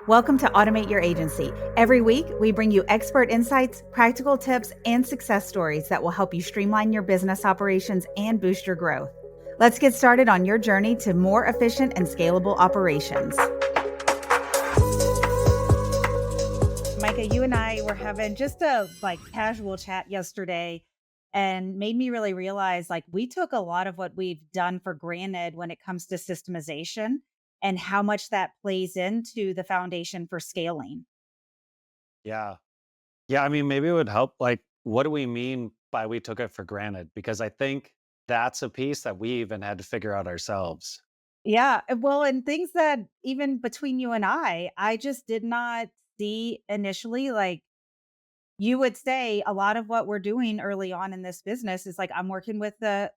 Welcome to Automate Your Agency. Every week, we bring you expert insights, practical tips, and success stories that will help you streamline your business operations and boost your growth. Let's get started on your journey to more efficient and scalable operations. Micah, you and I were having just a casual chat yesterday and made me really realize we took a lot of what we've done for granted when it comes to systemization and how much that plays into the foundation for scaling. Yeah. Yeah, I mean, maybe it would help, what do we mean by we took it for granted? Because I think that's a piece that we even had to figure out ourselves. Yeah, well, and things that even between you and I just did not see initially. Like you would say, a lot of what we're doing early on in this business is I'm working with the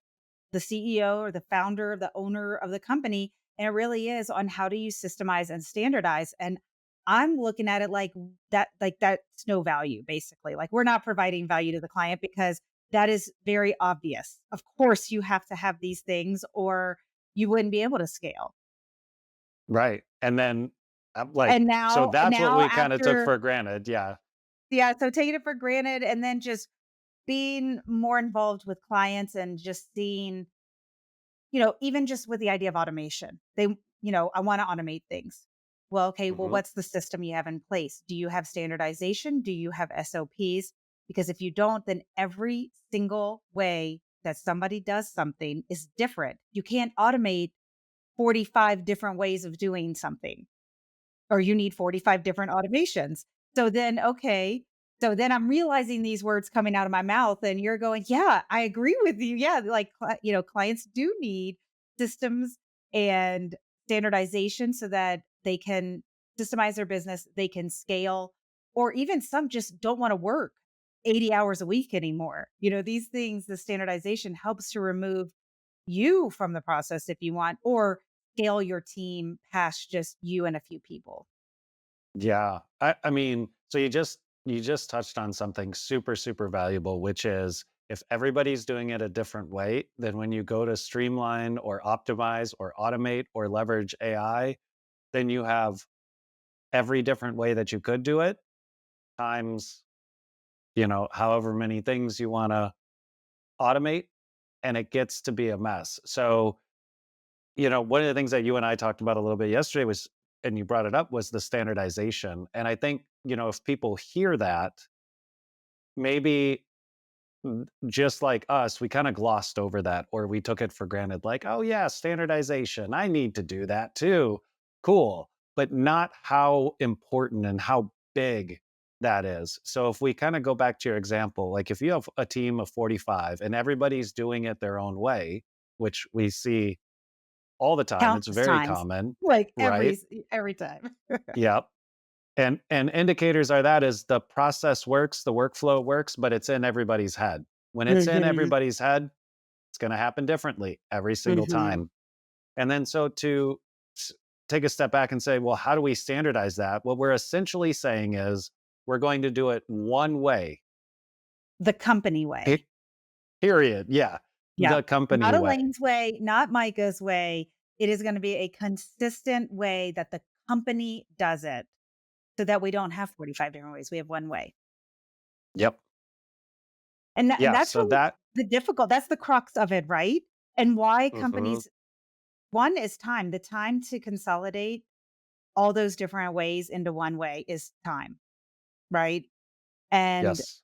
CEO or the founder, the owner of the company, and it really is on how do you systemize and standardize. And I'm looking at it like that's no value, basically. Like we're not providing value to the client because that is very obvious. Of course, you have to have these things or you wouldn't be able to scale. Right. And then I'm like, And so now that's what now we kind of took after for granted. Yeah. yeah, so taking it for granted and then just being more involved with clients and just seeing, even just with the idea of automation. I want to automate things. Well, okay, well, hmm what's the system you have in place? Do you have standardization? Do you have SOPs? Because if you don't, then every single way that somebody does something is different. You can't automate 45 different ways of doing something, or you need 45 different automations. So then, okay. So then I'm realizing these words coming out of my mouth and you're going, yeah, I agree with you. Yeah. Clients do need systems and standardization so that they can systemize their business, they can scale, or even some just don't want to work 80 hours a week anymore. These things, the standardization helps to remove you from the process if you want, or scale your team past just you and a few people. Yeah. I mean, so you just touched on something super, super valuable, which is if everybody's doing it a different way, then when you go to streamline or optimize or automate or leverage AI, then you have every different way that you could do it times however many things you want to automate, and it gets to be a mess. So, one of the things that you and I talked about a little bit yesterday was, and you brought it up, was the standardization. And I think, if people hear that, maybe just like us, we kind of glossed over that or we took it for granted, like, oh, yeah, standardization. I need to do that too. Cool. But not how important and how big that is. So if we kind of go back to your example, like if you have a team of 45 and everybody's doing it their own way, which we see all the time, it's Countless very times, common, like right? every time. Yep. And indicators are that is the process works, the workflow works, but it's in everybody's head. When it's in Mhm, everybody's head, it's going to happen differently every single mhm. time. And then so to s- take a step back and say, well, how do we standardize that? What we're essentially saying is we're going to do it one way. The company way. pe- Period. Yeah. Yeah. The company Not way. Elaine's way, not Micah's way. It is gonna be a consistent way that the company does it so that we don't have 45 different ways. We have one way. Yep. And Yeah. that's So really that, that's the crux of it, right? And why mhm, companies one is time. The time to consolidate all those different ways into one way is time, right? And yes.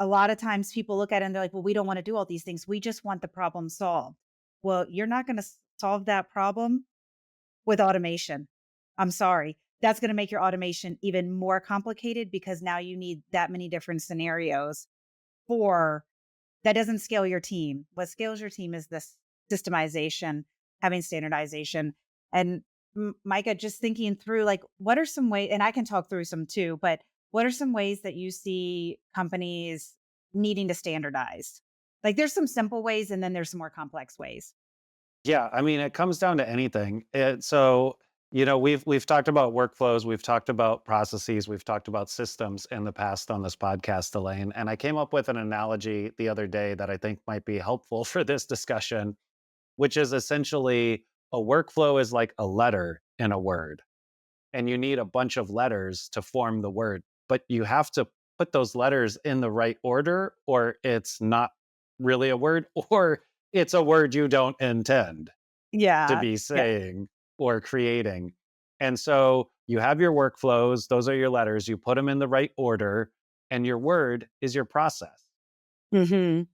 a lot of times people look at it and they're like, well, we don't want to do all these things. We just want the problem solved. Well, you're not going to solve that problem with automation. I'm sorry. That's going to make your automation even more complicated because now you need that many different scenarios for that doesn't scale your team. What scales your team is this systemization, having standardization. And Micah, just thinking through what are some ways, and I can talk through some too, but what are some ways that you see companies needing to standardize? Like there's some simple ways and then there's some more complex ways. Yeah, I mean, it comes down to anything. So, we've talked about workflows, we've talked about processes, we've talked about systems in the past on this podcast, Elaine. And I came up with an analogy the other day that I think might be helpful for this discussion, which is essentially a workflow is like a letter in a word. and you need a bunch of letters to form the word, but you have to put those letters in the right order, or it's not really a word, or it's a word you don't intend to Yeah. be Yeah. saying or creating. And so you have your workflows, those are your letters, you put them in the right order, and your word is your process. Mhm.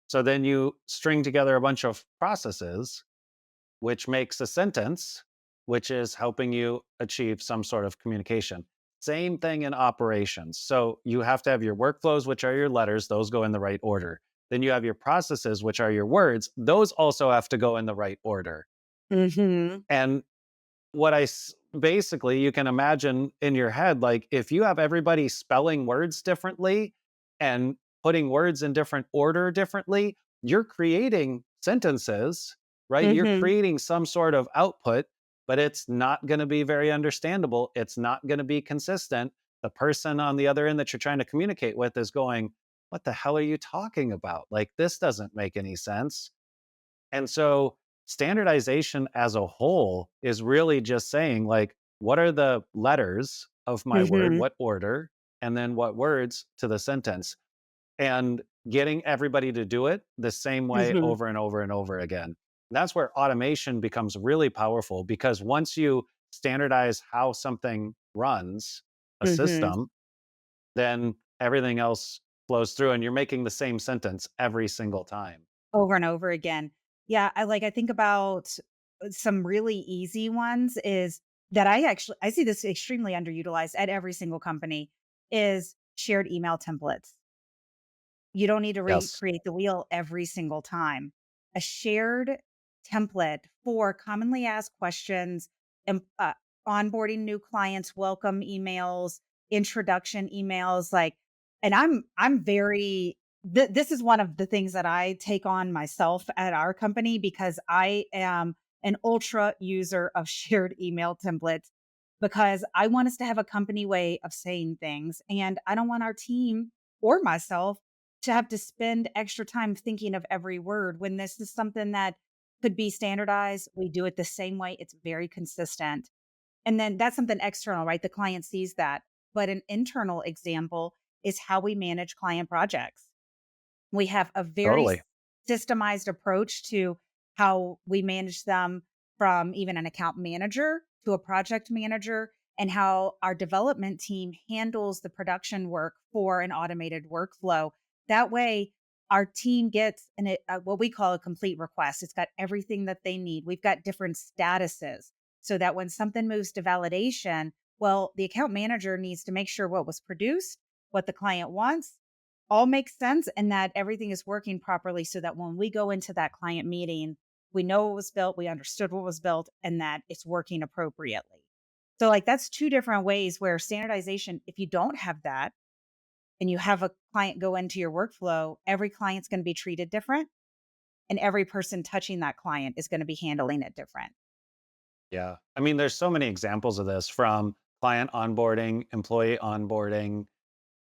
So then you string together a bunch of processes, which makes a sentence, which is helping you achieve some sort of communication. Same thing in operations. So you have to have your workflows, which are your letters, those go in the right order. Then you have your processes, which are your words, those also have to go in the right order. Mhm. And basically you can imagine in your head, like if you have everybody spelling words differently and putting words in different order differently, you're creating sentences, right? You're Mhm. creating some sort of output, but it's not going to be very understandable. It's not going to be consistent. The person on the other end that you're trying to communicate with is going, what the hell are you talking about? Like, this doesn't make any sense. And so standardization as a whole is really just saying, like, what are the letters of my word? Mhm. What order? And then what words to the sentence? And getting everybody to do it the same way Mhm. over and over and over again. That's where automation becomes really powerful, because once you standardize how something runs, a Mhm. system, then everything else flows through and you're making the same sentence every single time. Over and over again. Yeah, I think about some really easy ones is that I see this extremely underutilized at every single company is shared email templates. You don't need to Yes. recreate the wheel every single time. A shared template for commonly asked questions, and onboarding new clients, welcome emails, introduction emails, like, and I'm very. This is one of the things that I take on myself at our company because I am an ultra user of shared email templates because I want us to have a company way of saying things, and I don't want our team or myself to have to spend extra time thinking of every word when this is something that could be standardized. We do it the same way. It's very consistent. And then that's something external, right? The client sees that. But an internal example is how we manage client projects. We have a very Totally. systemized approach to how we manage them from even an account manager to a project manager and how our development team handles the production work for an automated workflow. That way, our team gets what we call a complete request. It's got everything that they need. We've got different statuses so that when something moves to validation, well, the account manager needs to make sure what was produced, what the client wants, all makes sense and that everything is working properly so that when we go into that client meeting, we know what was built, we understood what was built, and that it's working appropriately. So, like, that's two different ways where standardization, if you don't have that and you have a client go into your workflow, every client's going to be treated different and every person touching that client is going to be handling it different. Yeah. I mean, there's so many examples of this, from client onboarding, employee onboarding,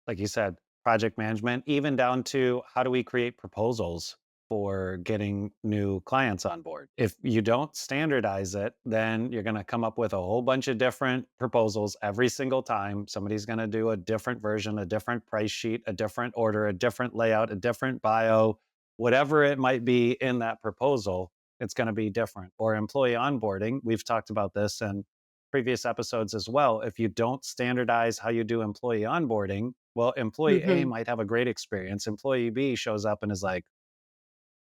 like you said, project management, even down to how do we create proposals for getting new clients on board. If you don't standardize it, then you're going to come up with a whole bunch of different proposals every single time. Somebody's going to do a different version, a different price sheet, a different order, a different layout, a different bio, whatever it might be in that proposal, it's going to be different. Or employee onboarding, we've talked about this in previous episodes as well. If you don't standardize how you do employee onboarding, well, employee A Mhm. might have a great experience. Employee B shows up and is like,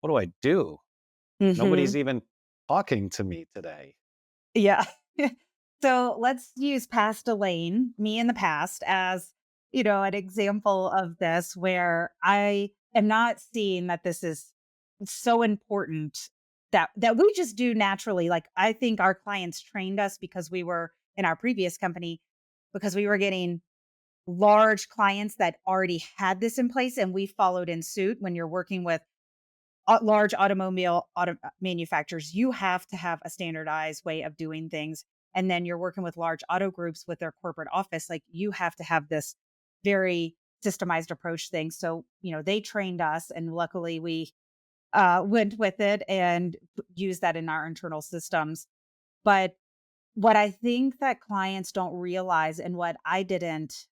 what do I do? Mhm. Nobody's even talking to me today. Yeah. So let's use past Alane, me in the past, as an example of this where I am not seeing that this is so important that we just do naturally. Like I think our clients trained us because we were in our previous company because we were getting large clients that already had this in place and we followed in suit. When you're working with large manufacturers, you have to have a standardized way of doing things. And then you're working with large auto groups with their corporate office, like you have to have this very systemized approach thing. So, they trained us and luckily we went with it and used that in our internal systems. But What I think that clients don't realize and what I didn't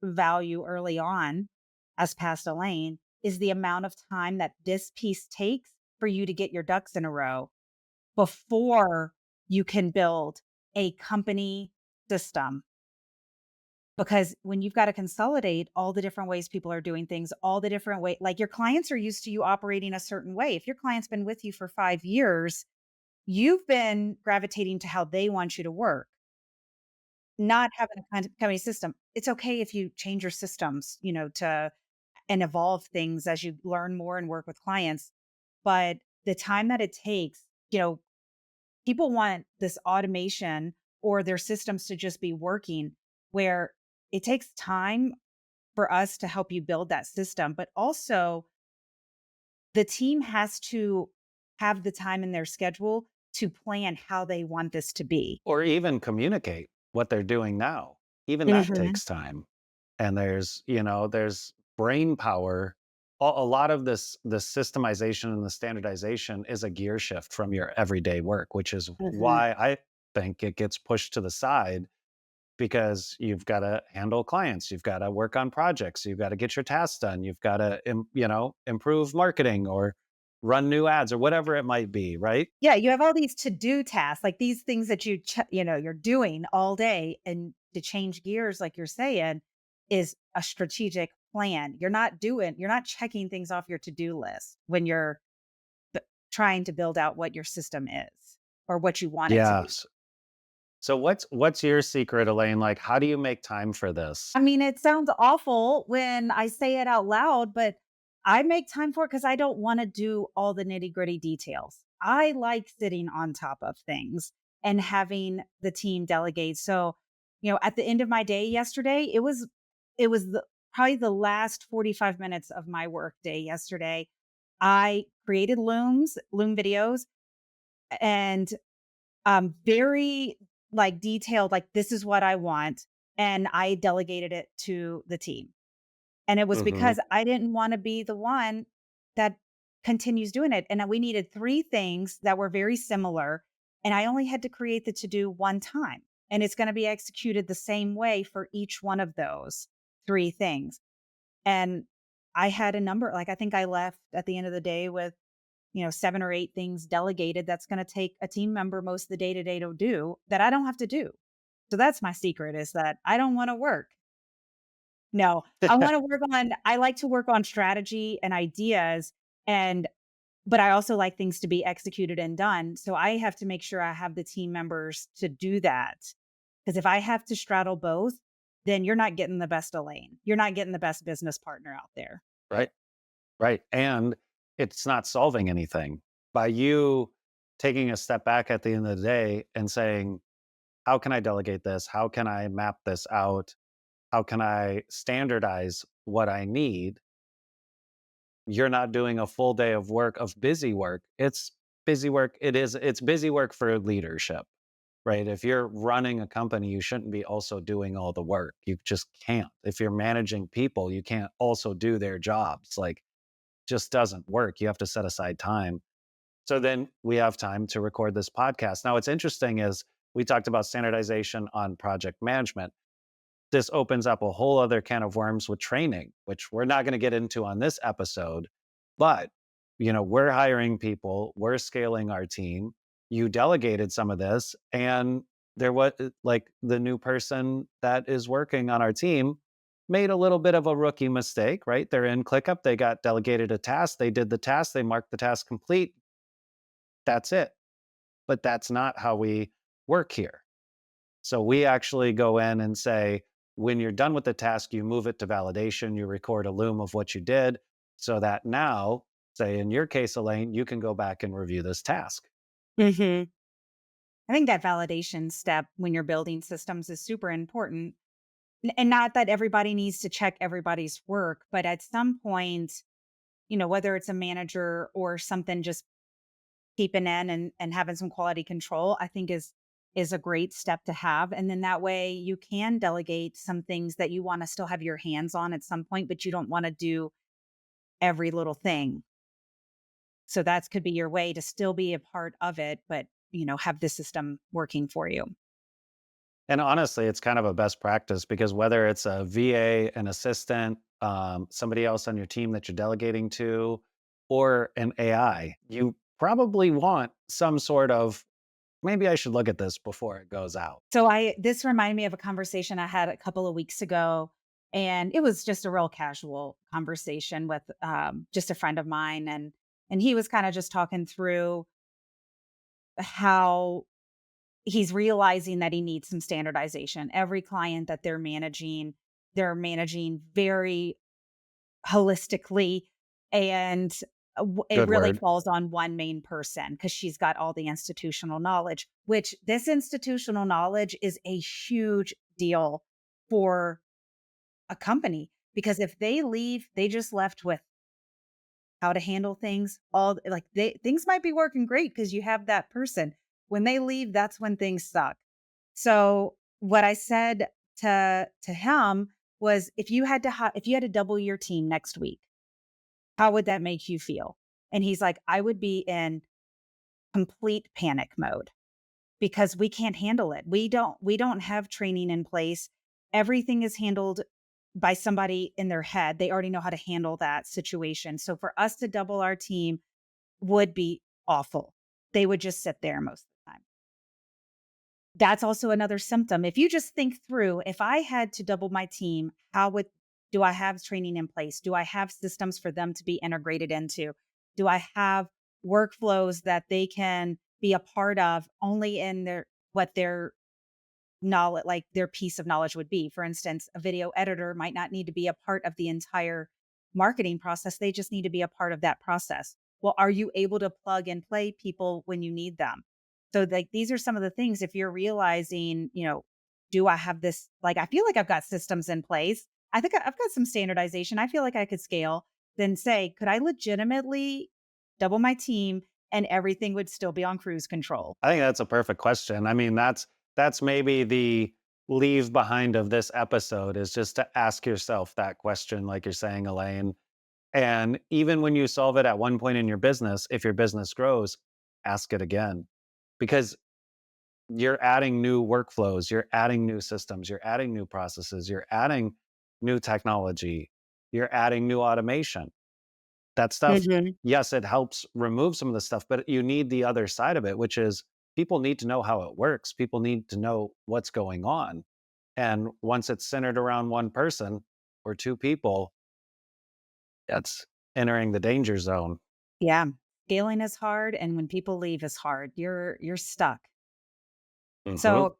value early on as past Alane is the amount of time that this piece takes for you to get your ducks in a row before you can build a company system. Because when you've got to consolidate all the different ways people are doing things, all the different way, like your clients are used to you operating a certain way. If your client's been with you for 5 years, you've been gravitating to how they want you to work, not having a kind of company system. It's okay if you change your systems, to and evolve things as you learn more and work with clients. But the time that it takes, people want this automation or their systems to just be working where it takes time for us to help you build that system, but also the team has to have the time in their schedule to plan how they want this to be. Or even communicate what they're doing now. Even that Mhm. takes time. And there's brain power. A lot of the systemization and the standardization is a gear shift from your everyday work, which is Mhm. why I think it gets pushed to the side because you've got to handle clients, you've got to work on projects, you've got to get your tasks done, you've got to improve marketing or run new ads or whatever it might be, right? Yeah, you have all these to-do tasks, like these things that you're doing all day, and to change gears, like you're saying, is a strategic plan. You're not checking things off your to-do list when you're b trying to build out what your system is or what you want it to be. Yes. So what's your secret, Elaine? Like, how do you make time for this? I mean, it sounds awful when I say it out loud, but I make time for it because I don't want to do all the nitty gritty details. I like sitting on top of things and having the team delegate. So, at the end of my day yesterday, probably the last 45 minutes of my work day yesterday. I created loom videos, and very like detailed, like this is what I want. And I delegated it to the team. And it was Hmm. because I didn't want to be the one that continues doing it. And we needed three things that were very similar. And I only had to create the to do one time. And it's going to be executed the same way for each one of those three things. And I had a number, like I think I left at the end of the day with 7 or 8 things delegated that's gonna take a team member most of the day to day to do that I don't have to do. So that's my secret is that I don't wanna work. No, I like to work on strategy and ideas and but I also like things to be executed and done. So I have to make sure I have the team members to do that. Because if I have to straddle both, then you're not getting the best Elaine. You're not getting the best business partner out there. Right. Right. And it's not solving anything. By you taking a step back at the end of the day and saying, how can I delegate this? How can I map this out? How can I standardize what I need? You're not doing a full day of work, of busy work. It's busy work. It's busy work for leadership, right? If you're running a company, you shouldn't be also doing all the work. You just can't. If you're managing people, you can't also do their jobs. Like, just doesn't work. You have to set aside time. So then we have time to record this podcast. Now, what's interesting is we talked about standardization on project management. This opens up a whole other can of worms with training, which we're not going to get into on this episode. But, we're hiring people, we're scaling our team. You delegated some of this, and there was like the new person that is working on our team made a little bit of a rookie mistake, right? They're in ClickUp, they got delegated a task, they did the task, they marked the task complete. That's it. But that's not how we work here. So we actually go in and say, when you're done with the task, you move it to validation, you record a loom of what you did so that now, say in your case, Elaine, you can go back and review this task. Mhm. I think that validation step when you're building systems is super important. And not that everybody needs to check everybody's work, but at some point, whether it's a manager or something, just keeping in and having some quality control, I think is a great step to have. And then that way you can delegate some things that you want to still have your hands on at some point, but you don't want to do every little thing. So that could be your way to still be a part of it, but have the system working for you. And honestly, it's kind of a best practice because whether it's a VA, an assistant, somebody else on your team that you're delegating to, or an AI, you probably want some sort of maybe I should look at this before it goes out. So I this reminded me of a conversation I had a couple of weeks ago, and it was just a real casual conversation with just a friend of mine, and he was kind of just talking through how he's realizing that he needs some standardization. Every client that they're managing very holistically, and it Good really word. falls on one main person because she's got all the institutional knowledge, which this institutional knowledge is a huge deal for a company, because if they leave, they just left with how to handle things. All like things might be working great because you have that person. When they leave, that's when things suck. So what I said to him was, if you had to double your team next week, how would that make you feel? And he's like, I would be in complete panic mode because we can't handle it. We don't have training in place. Everything is handled by somebody in their head. They already know how to handle that situation. So for us to double our team would be awful. They would just sit there most of the time. That's also another symptom. If you just think through, if I had to double my team, how would do I have training in place? Do I have systems for them to be integrated into? Do I have workflows that they can be a part of only in their knowledge, like their piece of knowledge would be? For instance, a video editor might not need to be a part of the entire marketing process. They just need to be a part of that process. Well, are you able to plug and play people when you need them? So like these are some of the things, if you're realizing, do I have this, like I feel like I've got systems in place. I think I've got some standardization. I feel like I could scale. Then say, could I legitimately double my team and everything would still be on cruise control? I think that's a perfect question. I mean, that's maybe the leave behind of this episode is just to ask yourself that question, like you're saying, Elaine. And even when you solve it at one point in your business, if your business grows, ask it again because you're adding new workflows, you're adding new systems, you're adding new processes, you're adding new technology, you're adding new automation. That stuff, Mhm. yes, it helps remove some of the stuff, but you need the other side of it, which is people need to know how it works. People need to know what's going on. And once it's centered around one person or two people, that's entering the danger zone. Yeah. Scaling is hard, and when people leave is hard. You're stuck. Mhm. So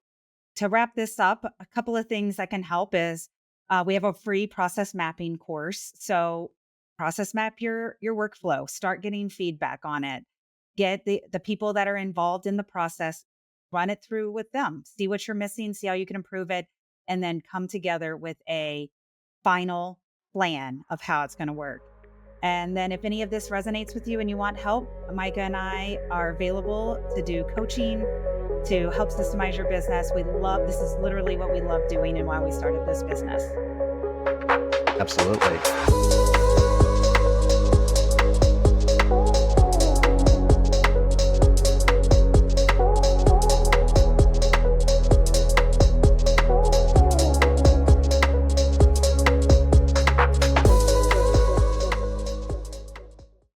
to wrap this up, a couple of things that can help is we have a free process mapping course. So process map your workflow, start getting feedback on it. Get the people that are involved in the process, run it through with them, see what you're missing, see how you can improve it, and then come together with a final plan of how it's going to work. And then if any of this resonates with you and you want help, Micah and I are available to do coaching, to help systemize your business. This is literally what we love doing and why we started this business. Absolutely.